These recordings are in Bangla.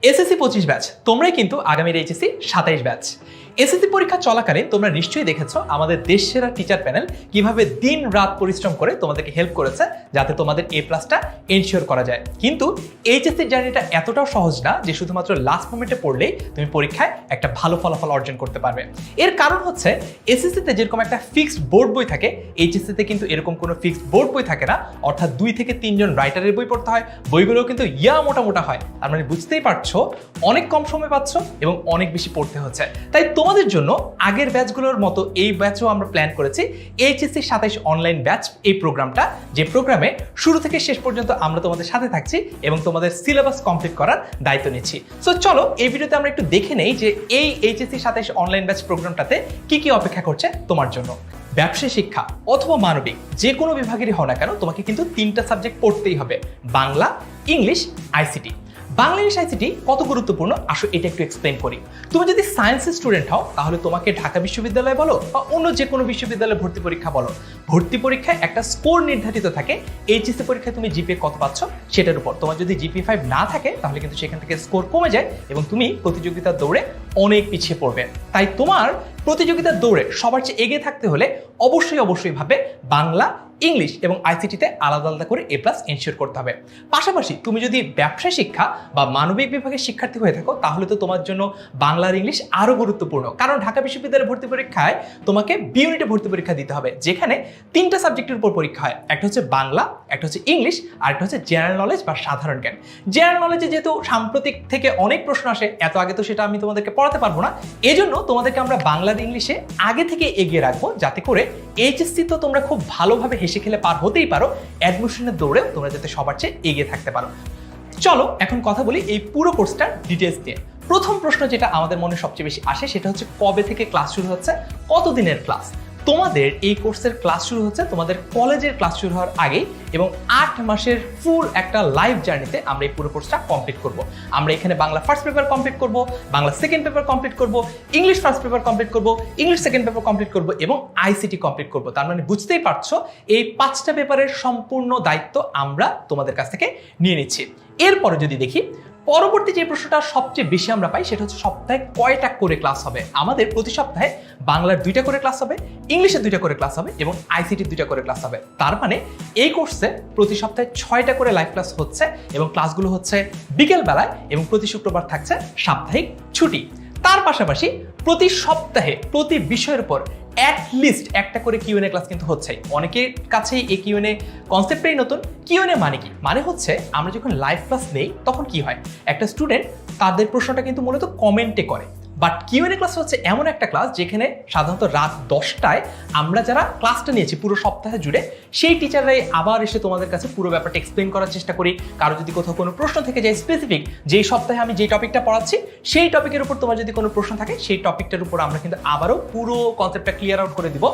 এসএসসি 25 ব্যাচ তোমরাই কিন্তু আগামীর এইচএসসি 27 ব্যাচ। এসএসসি পরীক্ষা চলাকালীন তোমরা নিশ্চয়ই দেখেছো আমাদের দেশ সেরা টিচার প্যানেল কিভাবে দিন রাত পরিশ্রম করে তোমাদেরকে হেল্প করেছে যাতে তোমাদের A+টা এনশিওর করা যায়। কিন্তু এইচএসসি জার্নিটা এতটাও সহজ না যে শুধুমাত্র লাস্ট মোমেন্টে পড়লেই তুমি পরীক্ষায় একটা ভালো ফলাফল অর্জন করতে পারবে। এর কারণ হচ্ছে এসএসসিতে যেরকম একটা ফিক্সড বোর্ড বই থাকে, এইচএসসিতে কিন্তু এরকম কোনো ফিক্সড বোর্ড বই থাকে না, অর্থাৎ 2 থেকে 3 জন রাইটারের বই পড়তে হয়। বইগুলো কিন্তু মোটা হয়, তার মানে বুঝতেই পারছো অনেক কম সময় পাচ্ছ এবং অনেক বেশি পড়তে হচ্ছে। তাই তোমাদের জন্য আগের ব্যাচগুলোর মতো এই ব্যাচও আমরা প্ল্যান করেছি এইচএসসি 27 অনলাইন ব্যাচ, এই প্রোগ্রামটা, যে প্রোগ্রামে শুরু থেকে শেষ পর্যন্ত আমরা তোমাদের সাথে থাকছি এবং তোমাদের সিলেবাস কমপ্লিট করার দায়িত্ব নিচ্ছি। সো চলো এই ভিডিওতে আমরা একটু দেখে নেই যে এই এইচএসসি 27 অনলাইন ব্যাচ প্রোগ্রামটাতে কি কি অপেক্ষা করছে তোমার জন্য। ব্যবসায় শিক্ষা অথবা মানবিক যে কোনো বিভাগেরই হও না কেন, তোমাকে কিন্তু 3টা সাবজেক্ট পড়তেই হবে, Bangla, English, ICT. Bangla, English, ICT কত গুরুত্বপূর্ণ আসো এটা একটু এক্সপ্লেন করি। তুমি যদি সায়েন্সের স্টুডেন্ট হও তাহলে তোমাকে ঢাকা বিশ্ববিদ্যালয় বলো বা অন্য যে কোনো বিশ্ববিদ্যালয়ে ভর্তি পরীক্ষা বলো, ভর্তি পরীক্ষায় একটা স্কোর নির্ধারিত থাকে। এইচএসসি পরীক্ষায় তুমি জিপিএ কত পাচ্ছ সেটার উপর। তোমার যদি জিপিএ 5 না থাকে তাহলে কিন্তু সেখান থেকে স্কোর কমে যায় এবং তুমি প্রতিযোগিতার দৌড়ে অনেক পিছিয়ে পড়বে। তাই তোমার প্রতিযোগিতার দৌড়ে সবার চেয়ে এগিয়ে থাকতে হলে অবশ্যই ভাবে বাংলা, ইংলিশ এবং আইসিটিতে আলাদা আলাদা করে A+ এনশিওর করতে হবে। পাশাপাশি তুমি যদি ব্যবসা শিক্ষা বা মানবিক বিভাগের শিক্ষার্থী হয়ে থাকো তাহলে তো তোমার জন্য বাংলা আর ইংলিশ আরো গুরুত্বপূর্ণ, কারণ ঢাকা বিশ্ববিদ্যালয়ের ভর্তি পরীক্ষায় তোমাকে বি ইউনিটে ভর্তি পরীক্ষা দিতে হবে, যেখানে 3টা সাবজেক্টের উপর পরীক্ষা হয়। একটা হচ্ছে বাংলা, একটা হচ্ছে ইংলিশ, আর একটা হচ্ছে জেনারেল নলেজ বা সাধারণ জ্ঞান। জেনারেল নলেজে যেহেতু সাম্প্রতিক থেকে অনেক প্রশ্ন আসে, এত আগে তো সেটা আমি তোমাদেরকে পড়াতে পারবো না, এজন্য তোমাদেরকে আমরা বাংলা আর ইংলিশে আগে থেকে এগিয়ে রাখবো, যাতে করে এইচএসসি তো তোমরা খুব ভালোভাবে হেসে খেলে পার হতেই পারো, অ্যাডমিশনের দৌড়েও তোমরা যাতে সবার চেয়ে এগিয়ে থাকতে পারো। চলো এখন কথা বলি এই পুরো কোর্সটার ডিটেলস দিয়ে। প্রথম প্রশ্ন যেটা আমাদের মনে সবচেয়ে বেশি আসে সেটা হচ্ছে কবে থেকে ক্লাস শুরু হচ্ছে, কতদিনের ক্লাস। তোমাদের এই কোর্সের ক্লাস শুরু হচ্ছে তোমাদের কলেজের ক্লাস শুরু হওয়ার আগেই এবং 8 মাসের ফুল একটা লাইভ জার্নিতে আমরা এই পুরো কোর্সটা কমপ্লিট করব। আমরা এখানে বাংলা ফার্স্ট পেপার কমপ্লিট করব, বাংলা সেকেন্ড পেপার কমপ্লিট করব, ইংলিশ ফার্স্ট পেপার কমপ্লিট করব, ইংলিশ সেকেন্ড পেপার কমপ্লিট করব এবং আইসিটি কমপ্লিট করব। তার মানে বুঝতেই পারছো এই 5টা পেপারের সম্পূর্ণ দায়িত্ব আমরা তোমাদের কাছ থেকে নিয়ে নিচ্ছি। এরপরে যদি দেখি পরবর্তী যে প্রশ্নটা সবচেয়ে বেশি আমরা পাই সেটা হচ্ছে সপ্তাহে কয়টা করে ক্লাস হবে। আমাদের প্রতি সপ্তাহে বাংলার 2টা করে ক্লাস হবে, ইংলিশের 2টা করে ক্লাস হবে এবং আইসিটির 2টা করে ক্লাস হবে। তার মানে এই কোর্সে প্রতি সপ্তাহে 6টা করে লাইভ ক্লাস হচ্ছে এবং ক্লাসগুলো হচ্ছে বিকেল বেলায় এবং প্রতি শুক্রবার থাকছে সাপ্তাহিক ছুটি। তার পাশাপাশি প্রতি সপ্তাহে প্রতি বিষয়ের উপর অ্যাটলিস্ট একটা করে কিউএনএ ক্লাস কিন্তু হচ্ছেই। অনেকের কাছেই এই কিউএনএ কনসেপ্টটাই নতুন। কিউএনএ মানে কি? মানে হচ্ছে আমরা যখন লাইভ ক্লাস নেই তখন কি হয়, একটা স্টুডেন্ট তাদের প্রশ্নটা কিন্তু মূলত কমেন্টে করে, বাট কিউএনএ ক্লাস হচ্ছে এমন একটা ক্লাস যেখানে সাধারণত রাত 10টায় আমরা যারা ক্লাসটা নিয়েছি পুরো সপ্তাহে জুড়ে সেই টিচাররাই আবার এসে তোমাদের কাছে পুরো ব্যাপারটা এক্সপ্লেন করার চেষ্টা করি। কারো যদি কোথাও কোনো প্রশ্ন থেকে যায় স্পেসিফিক, যেই সপ্তাহে আমি যেই টপিকটা পড়াচ্ছি সেই টপিকের উপর তোমার যদি কোনো প্রশ্ন থাকে সেই টপিকটার উপর আমরা কিন্তু আবারও পুরো কনসেপ্টটা ক্লিয়ার আউট করে দিব।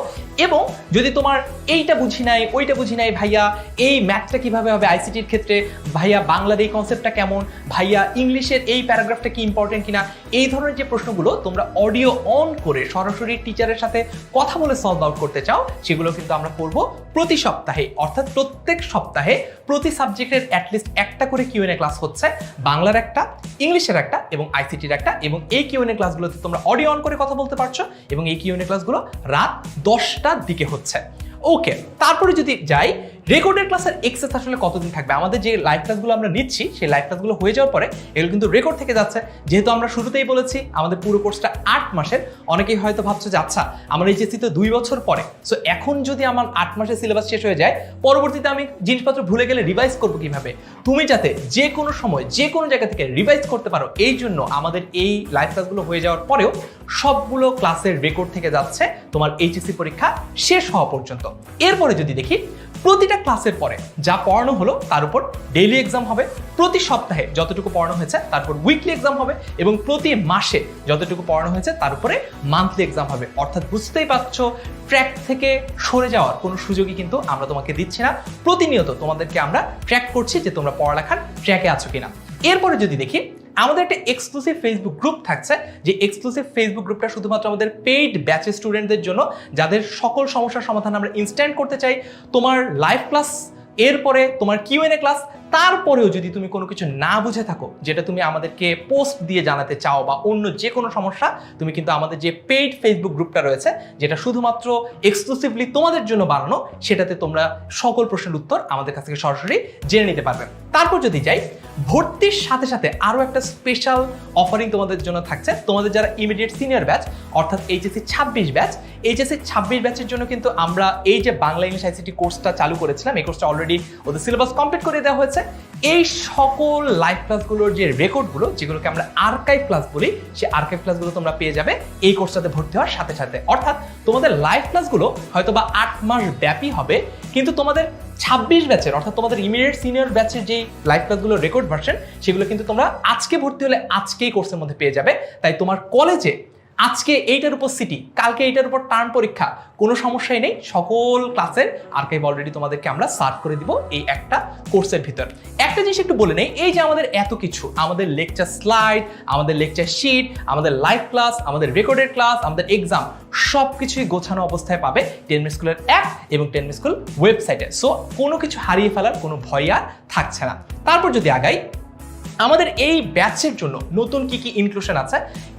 এবং যদি তোমার এইটা বুঝি নাই, ওইটা বুঝি নাই, ভাইয়া এই ম্যাথটা কিভাবে হবে আইসিটির ক্ষেত্রে, ভাইয়া বাংলার এই কনসেপ্টটা কেমন, ভাইয়া ইংলিশের এই প্যারাগ্রাফটা কি ইম্পর্টেন্ট কিনা, এই ধরনের যে প্রশ্নগুলো তোমরা অডিও অন করে সরাসরি টিচারের সাথে কথা বলে সলভ আউট করতে চাও, সেগুলো কিন্তু আমরা করব প্রতি সপ্তাহে। অর্থাৎ প্রত্যেক সপ্তাহে প্রতি সাবজেক্টের অ্যাটলিস্ট একটা করে কিউএনএ ক্লাস হচ্ছে, বাংলার একটা, ইংলিশের একটা এবং আইসিটির একটা। এবং এই কিউএনএ ক্লাসগুলোতে তোমরা অডিও অন করে কথা বলতে পারছো এবং এই কিউএনএ ক্লাসগুলো রাত 10টার দিকে হচ্ছে। ওকে, তারপরে যদি যাই রেকর্ডের ক্লাসের এক্সেস আসলে কতদিন থাকবে। আমাদের যে লাইভ ক্লাসগুলো আমরা নিচ্ছি সেই লাইভ ক্লাসগুলো হয়ে যাওয়ার পরে এগুলো কিন্তু রেকর্ড থেকে যাচ্ছে। যেহেতু আমরা শুরুতেই বলেছি আমাদের পুরো কোর্সটা 8 মাসের, অনেকেই হয়তো ভাবছে যে আচ্ছা আমার এইচএসসি তো 2 বছর পরে, সো এখন যদি আমার 8 মাসের সিলেবাস শেষ হয়ে যায় পরবর্তীতে আমি জিনিসপত্র ভুলে গেলে রিভাইজ করবো কিভাবে। তুমি যাতে যে কোনো সময় যে কোনো জায়গা থেকে রিভাইজ করতে পারো এই জন্য আমাদের এই লাইভ ক্লাসগুলো হয়ে যাওয়ার পরেও সবগুলো ক্লাসের রেকর্ড থেকে যাচ্ছে তোমার এইচএসসি পরীক্ষা শেষ হওয়া পর্যন্ত। এরপরে যদি দেখি প্রতিটা ক্লাসের পরে যা পড়ানো হলো তার উপর ডেইলি এক্সাম হবে, প্রতি সপ্তাহে যতটুকু পড়ানো হয়েছে তারপর উইকলি এক্সাম হবে এবং প্রতি মাসে যতটুকু পড়ানো হয়েছে তার উপরে মান্থলি এক্সাম হবে। অর্থাৎ বুঝতেই পারছো ট্র্যাক থেকে সরে যাওয়ার কোনো সুযোগই কিন্তু আমরা তোমাকে দিচ্ছি না। প্রতিনিয়ত তোমাদেরকে আমরা ট্র্যাক করছি যে তোমরা পড়ালেখার ট্র্যাকে আছো কিনা। এরপরে যদি দেখি আমাদের একটা এক্সক্লুসিভ ফেসবুক গ্রুপ থাকছে, যে এক্সক্লুসিভ ফেসবুক গ্রুপটা শুধুমাত্র আমাদের পেইড ব্যাচের স্টুডেন্টদের জন্য, যাদের সকল সমস্যার সমাধান আমরা ইনস্ট্যান্ট করতে চাই। তোমার লাইভ ক্লাস, এরপরে তোমার কিউএনএ ক্লাস, তারপরেও যদি তুমি কোনো কিছু না বুঝে থাকো, যেটা তুমি আমাদেরকে পোস্ট দিয়ে জানাতে চাও বা অন্য যে কোনো সমস্যা, তুমি কিন্তু আমাদের যে পেইড ফেসবুক গ্রুপটা রয়েছে, যেটা শুধুমাত্র এক্সক্লুসিভলি তোমাদের জন্য বানানো, সেটাতে তোমরা সকল প্রশ্নের উত্তর আমাদের কাছ থেকে সরাসরি জেনে নিতে পারবে। তারপর যদি যাই, ভর্তির সাথে সাথে আরও একটা স্পেশাল অফারিং তোমাদের জন্য থাকছে। তোমাদের যারা ইমিডিয়েট সিনিয়র ব্যাচ অর্থাৎ এইচএসসি 26 ব্যাচ, এইচএসসি 26 ব্যাচের জন্য কিন্তু আমরা এই যে বাংলা ইংলিশ আইসিটি কোর্সটা চালু করেছিলাম, এই কোর্সটা অলরেডি ওদের সিলেবাস কমপ্লিট করে দেওয়া হয়েছে। এই সকল লাইভ ক্লাসগুলোর যে রেকর্ডগুলো, যেগুলোকে আমরা আর্কাইভ ক্লাস বলি, সেই আর্কাইভ ক্লাসগুলো তোমরা পেয়ে যাবে এই কোর্সটাতে ভর্তি হওয়ার সাথে সাথে। অর্থাৎ তোমাদের লাইভ ক্লাসগুলো হয়তো বা 8 মাস ব্যাপী হবে, কিন্তু তোমাদের 26 ব্যাচের অর্থাৎ তোমাদের ইমিডিয়েট সিনিয়র ব্যাচের যে লাইভ ক্লাসগুলো রেকর্ড ভার্সন, সেগুলো কিন্তু তোমরা আজকে ভর্তি হলে আজকেই কোর্সের মধ্যে পেয়ে যাবে। তাই তোমার কলেজে আজকে এইটার উপর সিটি, কালকে এইটার উপর টার্ম পরীক্ষা, কোনো সমস্যাই নেই। সকল ক্লাসের আর্কাইভ অলরেডি তোমাদেরকে আমরা সার্ভ করে দিব এই একটা কোর্সের ভিতর। একটা জিনিস একটু বলে নেই, এই যে আমাদের এত কিছু, আমাদের লেকচার স্লাইড, আমাদের লেকচার শিট, আমাদের লাইভ ক্লাস, আমাদের রেকর্ডেড ক্লাস, আমাদের এক্সাম, সব কিছুই গোছানো অবস্থায় পাবে 10 মিনিট স্কুলের অ্যাপ এবং 10 মিনিট স্কুল ওয়েবসাইটে। সো কোনো কিছু হারিয়ে ফেলার কোনো ভয় আর থাকছে না। তারপর যদি আগাই, আমাদের এই ব্যাচের জন্য নতুন কি কি ইনক্লুশন আছে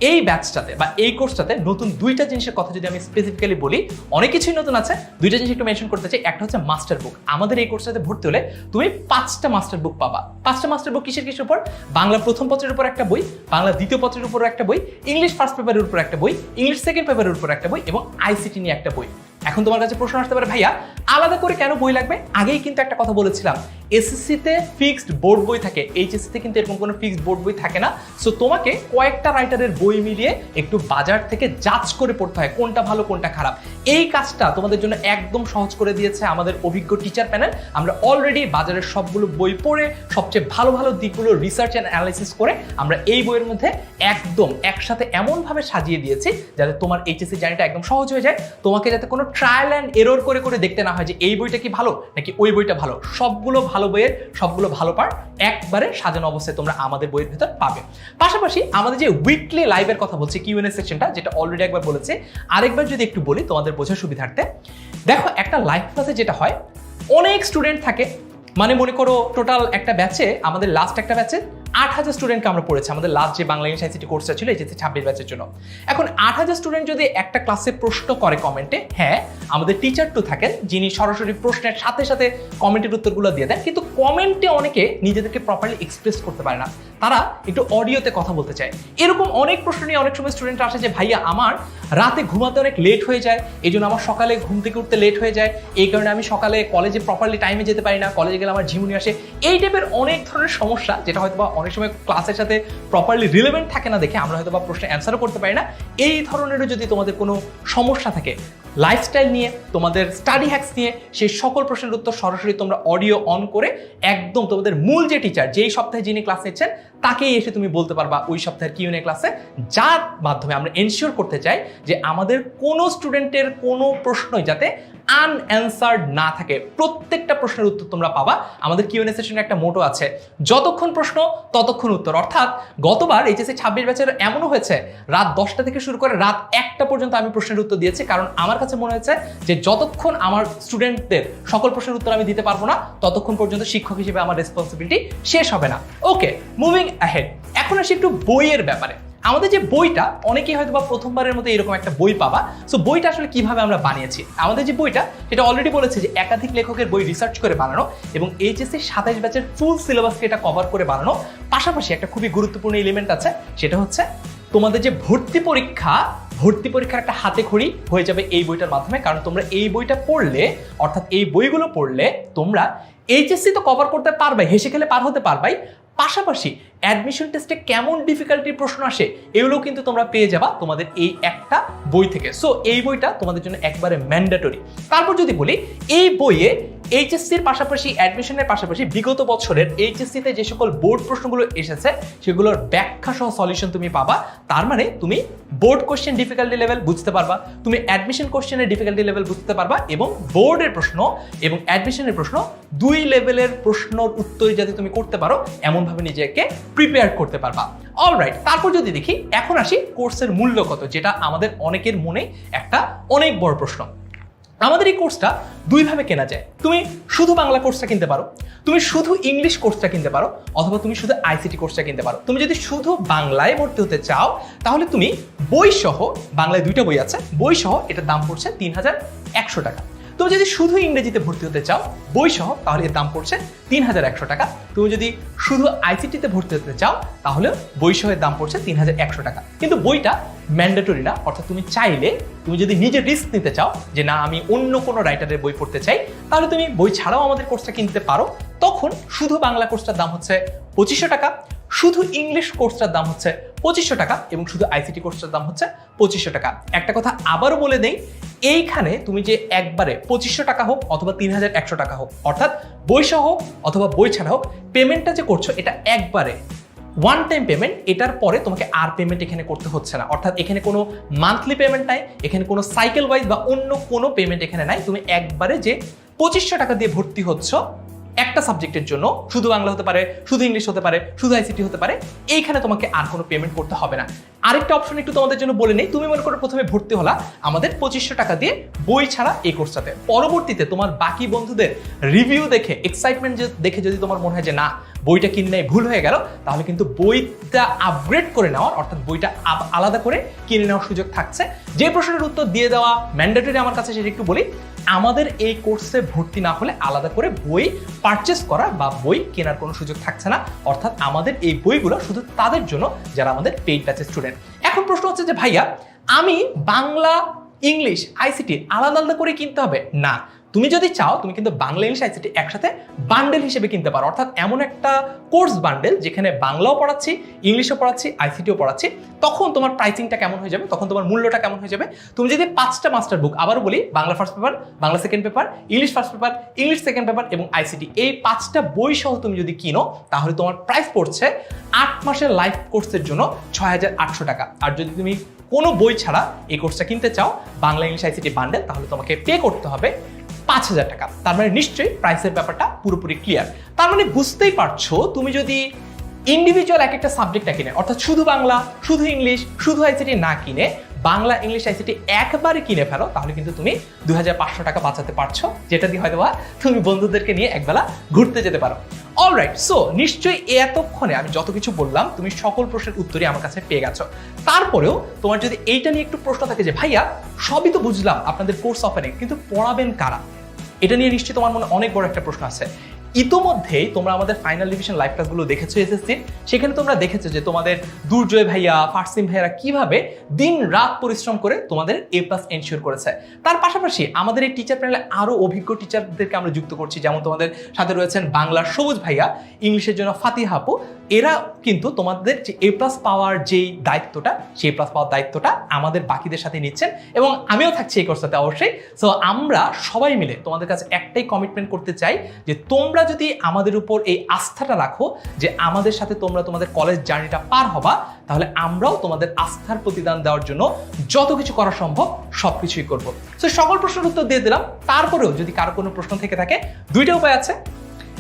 এই ব্যাচটাতে বা এই কোর্সটাতে, নতুন দুইটা জিনিসের কথা যদি আমি স্পেসিফিক্যালি বলি, অনেক কিছুই নতুন আছে। দুইটা জিনিস একটু মেনশন করতে চাই। একটা হচ্ছে মাস্টার বুক। আমাদের এই কোর্সটাতে ভর্তি হলে তুমি 5টা মাস্টার বুক পাবা। 5টা মাস্টার বুক কিসের কিসের উপর? বাংলা প্রথম পত্রের উপর একটা বই, বাংলা দ্বিতীয় পত্রের উপর একটা বই, ইংলিশ ফার্স্ট পেপারের উপর একটা বই, ইংলিশ সেকেন্ড পেপারের উপর একটা বই এবং আইসিটি নিয়ে একটা বই। এখন তোমার কাছে প্রশ্ন আসতে পারে, ভাইয়া আলাদা করে কেন বই লাগবে? আগেই কিন্তু একটা কথা বলেছিলাম, এসএসসিতে ফিক্সড বোর্ড বই থাকে, এইচএসসিতে কিন্তু এরকম কোনো ফিক্সড বোর্ড বই থাকে না। সো তোমাকে কয়েকটা রাইটারের বই মিলিয়ে একটু বাজার থেকে জাজ করে পড়তে হয় কোনটা ভালো কোনটা খারাপ। এই কাজটা তোমাদের জন্য একদম সহজ করে দিয়েছে আমাদের অভিজ্ঞ টিচার প্যানেল। আমরা অলরেডি বাজারের সবগুলো বই পড়ে সবচেয়ে ভালো ভালো দিকগুলো রিসার্চ অ্যান্ড অ্যানালাইসিস করে আমরা এই বইয়ের মধ্যে একদম একসাথে এমনভাবে সাজিয়ে দিয়েছি যাতে তোমার এইচএসসি জার্নিটা একদম সহজ হয়ে যায়। তোমাকে যাতে কোনো ট্রায়াল অ্যান্ড এরর করে করে দেখতে না হয় যে এই বইটা কি ভালো নাকি ওই বইটা ভালো। সবগুলো ভালো বইয়ের সবগুলো ভালো পার্ট একবারে সাজানো অবস্থায় তোমরা আমাদের বইয়ের ভিতর পাবে। পাশাপাশি আমাদের যে উইকলি লাইভের কথা বলছি, কিউএনএ সেকশনটা, যেটা অলরেডি একবার বলেছে, আরেকবার যদি একটু বলি তোমাদের বোঝার সুবিধার্থে। দেখো, একটা লাইভ ক্লাসে যেটা হয়, অনেক স্টুডেন্ট থাকে, মানে মনে করো টোটাল একটা ব্যাচে, আমাদের লাস্ট একটা ব্যাচে 8000 স্টুডেন্টকে আমরা পড়েছি। আমাদের লাস্ট যে বাংলা ইংলিশ আইসিটি কোর্সটা ছিল এইচএসসি 26 ব্যাচের জন্য। এখন 8000 স্টুডেন্ট যদি একটা ক্লাসে প্রশ্ন করে কমেন্টে, হ্যাঁ আমাদের টিচার টু থাকেন যিনি সরাসরি প্রশ্নের সাথে সাথে কমেন্টের উত্তরগুলো দিয়ে দেন, কিন্তু কমেন্টে অনেকে নিজেদেরকে প্রপারলি এক্সপ্রেস করতে পারে না, তারা একটু অডিওতে কথা বলতে চায়। এরকম অনেক প্রশ্ন নিয়ে অনেক সময় স্টুডেন্ট আসে যে ভাইয়া আমার রাতে ঘুমাতে অনেক লেট হয়ে যায়, এই জন্য আমার সকালে ঘুম থেকে উঠতে লেট হয়ে যায়, এই কারণে আমি সকালে কলেজে প্রপারলি টাইমে যেতে পারি না, কলেজে গেলে আমার ঝিমুনি আসে। এই টাইপের অনেক ধরনের সমস্যা, যেটা হয়তো বা অনেক সময় ক্লাসের সাথে প্রপারলি রিলেভেন্ট থাকে না দেখে আমরা হয়তো বা প্রশ্নের অ্যান্সারও করতে পারি না। এই ধরনেরও যদি তোমাদের কোনো সমস্যা থাকে লাইফস্টাইল নিয়ে, তোমাদের স্টাডি হ্যাক্স নিয়ে, সেই সকল প্রশ্নের উত্তর সরাসরি তোমরা অডিও অন করে একদম তোমাদের মূল যে টিচার যেই সপ্তাহে যিনি ক্লাস নিচ্ছেন তাকেই এসে তুমি বলতে পারবা ওই সপ্তাহের কিউএনএ ক্লাসে, যার মাধ্যমে আমরা এনশিওর করতে চাই যে আমাদের কোনো স্টুডেন্টের কোনো প্রশ্নই যাতে আনঅ্যান্সার্ড না থাকে। প্রত্যেকটা প্রশ্নের উত্তর তোমরা পাবা। আমাদের কিউএনএ সেশনে একটা মোটো আছে, যতক্ষণ প্রশ্ন ততক্ষণ উত্তর। অর্থাৎ গতবার এইচএসসি 26 ব্যাচের এমনও হয়েছে রাত 10টা থেকে শুরু করে রাত 1টা পর্যন্ত আমি প্রশ্নের উত্তর দিয়েছি, কারণ আমার কাছে মনে হয়েছে যে যতক্ষণ আমার স্টুডেন্টদের সকল প্রশ্নের উত্তর আমি দিতে পারবো না ততক্ষণ পর্যন্ত শিক্ষক হিসেবে আমার রেসপন্সিবিলিটি শেষ হবে না। ওকে, মুভিং অ্যাহেড। এখন আসি একটু বইয়ের ব্যাপারে। আমাদের যে বইটা, অনেকেই হয়তো বা প্রথমবারের মতো এরকম একটা বই পাবা। সো বইটা আসলে কিভাবে আমরা বানিয়েছি, আমাদের যে বইটা সেটা অলরেডি বলেছে যে একাধিক লেখকের বই রিসার্চ করে বানানো এবং এইচএসসি 27 ব্যাচের ফুল সিলেবাসকে এটা কভার করে বানানো। পাশাপাশি একটা খুবই গুরুত্বপূর্ণ এলিমেন্ট আছে, সেটা হচ্ছে তোমাদের যে ভর্তি পরীক্ষার একটা হাতে খড়ি হয়ে যাবে এই বইটার মাধ্যমে। কারণ তোমরা এই বইটা পড়লে, অর্থাৎ এই বইগুলো পড়লে তোমরা এইচএসসি তো কভার করতে পারবে, হেসে খেলে পার হতে পারবাই, পাশাপাশি অ্যাডমিশন টেস্টে কেমন ডিফিকাল্টির প্রশ্ন আসে এগুলো কিন্তু তোমরা পেয়ে যাবা তোমাদের এই একটা বই থেকে। সো এই বইটা তোমাদের জন্য একবারে ম্যান্ডেটরি। তারপর যদি বলি, এই বইয়ে এইচএসসির পাশাপাশি অ্যাডমিশনের পাশাপাশি বিগত বছরের এইচএসসিতে যে সকল বোর্ড প্রশ্নগুলো এসেছে সেগুলোর ব্যাখ্যা সহ সলিউশন তুমি পাবা। তার মানে তুমি বোর্ড কোশ্চেন ডিফিকাল্টি লেভেল বুঝতে পারবা, তুমি অ্যাডমিশন কোশ্চেনের ডিফিকাল্টি লেভেল বুঝতে পারবা এবং বোর্ডের প্রশ্ন এবং অ্যাডমিশনের প্রশ্ন দুই লেভেলের প্রশ্নের উত্তর যাতে তুমি করতে পারো এমনভাবে নিজেকে প্রিপেয়ার করতে পারবা। অলরাইট, তারপর যদি দেখি, এখন আসি কোর্সের মূল্য কত, যেটা আমাদের অনেকের মনে একটা অনেক বড় প্রশ্ন। আমাদের এই কোর্সটা দুইভাবে কেনা যায়। তুমি শুধু বাংলা কোর্সটা কিনতে পারো, তুমি শুধু ইংলিশ কোর্সটা কিনতে পারো, অথবা তুমি শুধু আইসিটি কোর্সটা কিনতে পারো। তুমি যদি শুধু বাংলায় ভর্তি হতে চাও তাহলে তুমি বই সহ, বাংলায় 2টা বই আছে, বই সহ এটার দাম পড়ছে 3100 টাকা। তুমি যদি শুধু ইংরেজিতে ভর্তি হতে চাও বই সহ তাহলে এর দাম পড়ছে 3100 টাকা। তুমি যদি শুধু আইসিটিতে ভর্তি হতে চাও তাহলে বই সহ এর দাম পড়ছে 3100 টাকা। কিন্তু বইটা ম্যান্ডেটরি না, অর্থাৎ তুমি চাইলে, তুমি যদি নিজে রিস্ক নিতে চাও যে না আমি অন্য কোনো রাইটারের বই পড়তে চাই, তাহলে তুমি বই ছাড়াও আমাদের কোর্সটা কিনতে পারো। তখন শুধু বাংলা কোর্সটার দাম হচ্ছে 2500 টাকা, শুধু ইংলিশ কোর্সটার দাম হচ্ছে 2500 টাকা, এবং শুধু আইসিটি কোর্সটার দাম হচ্ছে 2500 টাকা। একটা কথা আবারও বলে দেই, এইখানে তুমি যে একবারে 2500 টাকা হোক অথবা 3100 টাকা হোক, অর্থাৎ বই সহ হোক অথবা বই ছাড়া হোক, পেমেন্টটা যে করছো এটা একবারে ওয়ান টাইম পেমেন্ট। এটার পরে তোমাকে আর পেমেন্ট এখানে করতে হচ্ছে না, অর্থাৎ এখানে কোনো মান্থলি পেমেন্ট নাই, এখানে কোনো সাইকেল ওয়াইজ বা অন্য কোনো পেমেন্ট এখানে নাই। তুমি একবারে যে 2500 টাকা দিয়ে ভর্তি হচ্ছ একটা সাবজেক্টের জন্য, শুধু বাংলা হতে পারে, শুধু ইংলিশ হতে পারে, শুধু আইসিটি হতে পারে, এইখানে তোমাকে আর কোনো পেমেন্ট করতে হবে না। আরেকটা অপশন একটু তোমাদের জন্য বলে নেই, তুমি মনে করো প্রথমে ভর্তি হলা আমাদের 2500 টাকা দিয়ে বই ছাড়া এই কোর্সটাতে, পরবর্তীতে তোমার বাকি বন্ধুদের রিভিউ দেখে, এক্সাইটমেন্ট দেখে যদি তোমার মনে হয় যে না বইটা কিনে ভুল হয়ে গেল, তাহলে কিন্তু বইটা আপগ্রেড করে নেওয়ার, অর্থাৎ বইটা আলাদা করে কিনে নেওয়ার সুযোগ থাকছে। যে প্রশ্নের উত্তর দিয়ে দেওয়া ম্যান্ডেটরি আমার কাছে, সেটা একটু বলি। আমাদের এই কোর্সে ভর্তি না হলে আলাদা করে বই পারচেস করার বা বই কেনার কোনো সুযোগ থাকছে না, অর্থাৎ আমাদের এই বইগুলো শুধু তাদের জন্য যারা আমাদের পেইড ব্যাচের স্টুডেন্ট। এখন প্রশ্ন হচ্ছে যে ভাইয়া আমি বাংলা ইংলিশ আইসিটি আলাদা আলাদা করে কিনতে হবে? না, তুমি যদি চাও তুমি কিন্তু বাংলা ইংলিশ আইসিটি একসাথে বান্ডেল হিসেবে কিনতে পারো, অর্থাৎ এমন একটা কোর্স বান্ডেল যেখানে বাংলাও পড়াচ্ছি, ইংলিশও পড়াচ্ছি, আইসিটিও পড়াচ্ছি। তখন তোমার প্রাইসিংটা কেমন হয়ে যাবে, তখন তোমার মূল্যটা কেমন হয়ে যাবে? তুমি যদি 5টা মাস্টার বুক, আবার বলি, Bangla first paper, Bangla second paper, English first paper, English second paper এবং আইসিটি, এই 5টা বই সহ তুমি যদি কিনো তাহলে তোমার প্রাইস পড়ছে 8 মাসের লাইফ কোর্সের জন্য 6800 টাকা। আর যদি তুমি কোনো বই ছাড়া এই কোর্সটা কিনতে চাও, বাংলা ইংলিশ আইসিটি বান্ডেল, তাহলে তোমাকে পে করতে হবে 5000 টাকা। তার মানে নিশ্চয়ই প্রাইসের ব্যাপারটা পুরোপুরি ক্লিয়ার। তার মানে বুঝতেই পারছো, তুমি যদি ইন্ডিভিজুয়াল এক একটা সাবজেক্টটা কিনে, অর্থাৎ শুধু বাংলা, শুধু ইংলিশ, শুধু আইসিটি না কিনে বাংলা ইংলিশ আইসিটি একবারে কিনে ফেলো, তাহলে কিন্তু তুমি 2500 টাকা বাঁচাতে পারছো, যেটা দিয়ে হয়তো তুমি বন্ধুদেরকে নিয়ে একবেলা ঘুরতে যেতে পারো। অলরাইট, সো নিশ্চয়ই এতক্ষণে আমি যত কিছু বললাম তুমি সকল প্রশ্নের উত্তরই আমার কাছে পেয়ে গেছো। তারপরেও তোমার যদি এইটা নিয়ে একটু প্রশ্ন থাকে যে ভাইয়া সবই তো বুঝলাম আপনাদের কোর্স অফারিং, কিন্তু পড়াবেন কারা, এটা নিয়ে নিশ্চয়ই তোমার মনে অনেক বড় একটা প্রশ্ন আছে। ইতোমধ্যেই তোমরা আমাদের ফাইনাল ডিভিশন লাইভ ক্লাসগুলো দেখেছো এসএসসি, সেখানে তোমরা দেখেছো যে তোমাদের দুর্জয় ভাইয়া, ফারসিম ভাইয়ারা কিভাবে দিন রাত পরিশ্রম করে তোমাদের A+ এনশিওর করেছে। তার পাশাপাশি আমাদের এই টিচার প্যানেলে আরো অভিজ্ঞ টিচারদেরকে আমরা যুক্ত করছি, যেমন তোমাদের সাথে রয়েছেন বাংলার সবুজ ভাইয়া, ইংলিশের জন্য ফাতিহা আপু। এরা কিন্তু তোমাদের যে A+ পাওয়ার যেই দায়িত্বটা, সেই A+ পাওয়ার দায়িত্বটা আমাদের বাকিদের সাথে নিচ্ছেন, এবং আমিও থাকছি এই কোর্সটাতে অবশ্যই। সো আমরা সবাই মিলে তোমাদের কাছে একটাই কমিটমেন্ট করতে চাই যে তোমরা যদি আমাদের উপর এই আস্থাটা রাখো যে আমাদের সাথে তোমরা তোমাদের কলেজ জার্নিটা পার হবা, তাহলে আমরাও তোমাদের আস্থার প্রতিদান দেওয়ার জন্য যত কিছু করা সম্ভব সবকিছুই করবো। সো সকল প্রশ্নের উত্তর দিয়ে দিলাম। তারপরেও যদি কারো কোনো প্রশ্ন থেকে থাকে, 2টা উপায় আছে।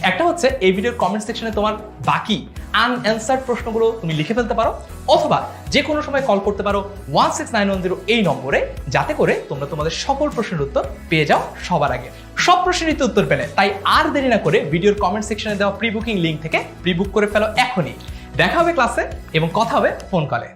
একটা হচ্ছে এই ভিডিওর কমেন্ট সেকশনে তোমার বাকি আনঅ্যান্সার্ড প্রশ্নগুলো তুমি লিখে ফেলতে পারো, অথবা যে কোনো সময় কল করতে পারো 16910 এই নম্বরে, যাতে করে তোমরা তোমাদের সকল প্রশ্নের উত্তর পেয়ে যাও সবার আগে। সব প্রশ্নের উত্তর পেলে তাই আর দেরি না করে ভিডিওর কমেন্ট সেকশনে দেওয়া প্রি বুকিং লিঙ্ক থেকে প্রি বুক করে ফেলো এখনই। দেখা হবে ক্লাসে এবং কথা হবে ফোন কলে।